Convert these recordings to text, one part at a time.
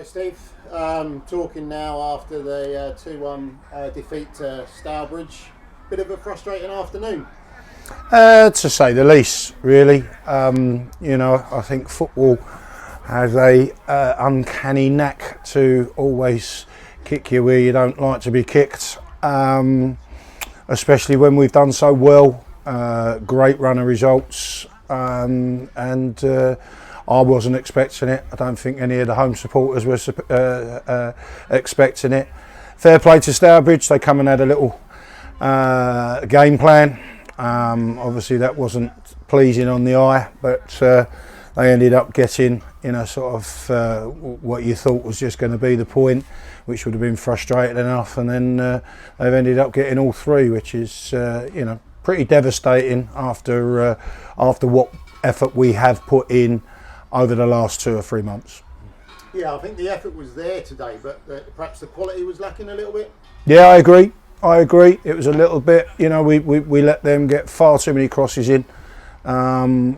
Right, Steve. Talking now after the 2-1 defeat to Stourbridge. Bit of a frustrating afternoon. To say the least, really. I think football has a uncanny knack to always kick you where you don't like to be kicked, especially when we've done so well. Great run of results, and I wasn't expecting it. I don't think any of the home supporters were expecting it. Fair play to Stourbridge. They come and had a little game plan. Obviously that wasn't pleasing on the eye, but they ended up getting, sort of what you thought was just going to be the point, which would have been frustrating enough, and then they've ended up getting all three, which is pretty devastating after what effort we have put in over the last 2 or 3 months. Yeah, I think the effort was there today, but perhaps the quality was lacking a little bit. Yeah, I agree. It was a little bit, we let them get far too many crosses in.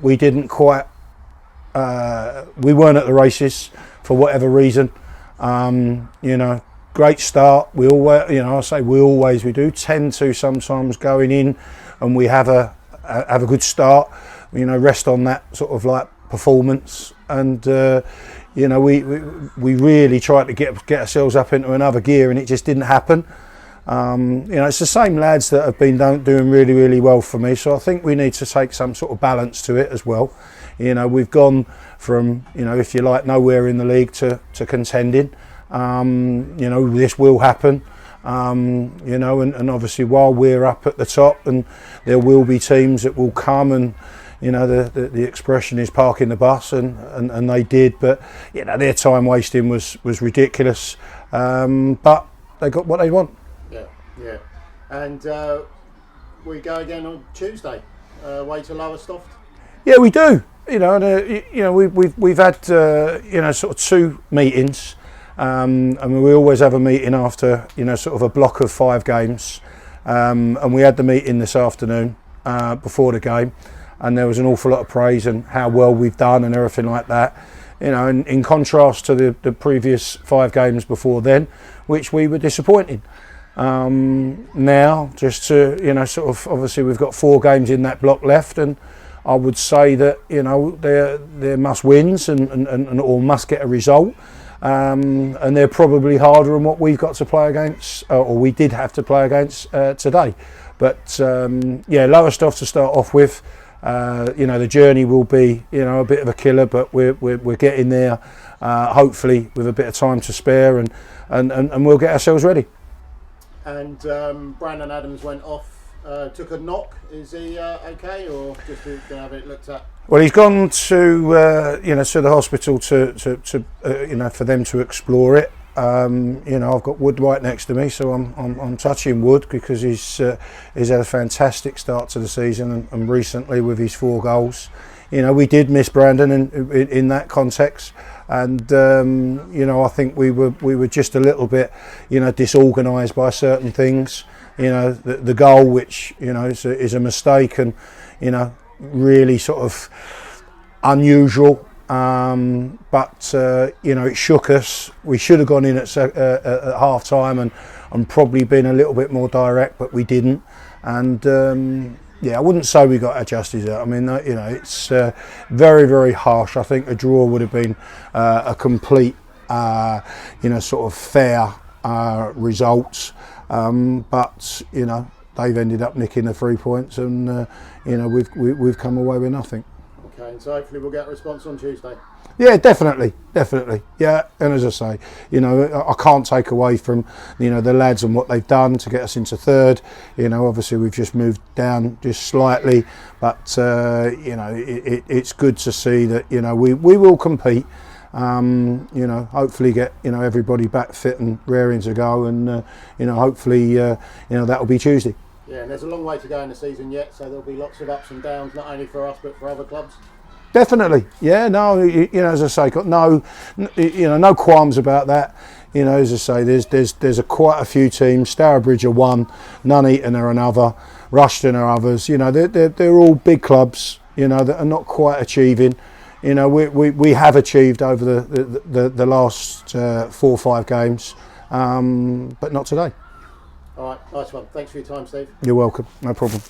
We didn't quite, we weren't at the races for whatever reason. Great start. We always, we do tend to sometimes going in and we have a good start, rest on that sort of like performance, and we really tried to get ourselves up into another gear, and it just didn't happen. It's the same lads that have been doing really, really well for me, so I think we need to take some sort of balance to it as well. We've gone from, if you like, nowhere in the league to contending. This will happen, and obviously while we're up at the top, and there will be teams that will come and, the expression is parking the bus, and they did, but their time wasting was ridiculous, but they got what they want. Yeah, and we go again on Tuesday, way to Royston. Yeah, we do. We've had sort of 2 meetings, and we always have a meeting after sort of a block of 5 games, and we had the meeting this afternoon before the game, and there was an awful lot of praise and how well we've done and everything like that. In contrast to the previous 5 games before then, which we were disappointed. Now, just to sort of, obviously we've got 4 games in that block left, and I would say that they're must wins and or must get a result, and they're probably harder than what we've got to play against, or we did have to play against today. But lower stuff to start off with. The journey will be a bit of a killer, but we're getting there. Hopefully with a bit of time to spare, and we'll get ourselves ready. And Brandon Adams went off, took a knock. Is he okay, or just going to have it looked at? Well, he's gone to to the hospital to for them to explore it. I've got Wood right next to me, so I'm touching Wood because he's had a fantastic start to the season, and recently with his 4 goals. We did miss Brandon in that context, and I think we were just a little bit disorganised by certain things. The goal, which is a mistake, and really sort of unusual. But it shook us. We should have gone in at half time and probably been a little bit more direct, but we didn't. And I wouldn't say we got our justice out. I mean, it's very, very harsh. I think a draw would have been a complete, sort of fair result. But they've ended up nicking the 3 points, and we've come away with nothing. Okay, and so hopefully we'll get a response on Tuesday. Yeah, definitely. Yeah, and as I say, I can't take away from the lads and what they've done to get us into 3rd. Obviously we've just moved down just slightly, but it's good to see that we will compete. Hopefully get everybody back fit and raring to go, and hopefully that'll be Tuesday. Yeah, and there's a long way to go in the season yet, so there'll be lots of ups and downs, not only for us but for other clubs. Definitely, yeah. No, as I say, got no qualms about that. As I say, there's quite a few teams. Stourbridge are one, Nuneaton are another, Royston are others. They're all big clubs. That are not quite achieving. you know, we have achieved over the last 4 or 5 games, but not today. All right, nice one. Thanks for your time, Steve. You're welcome. No problem.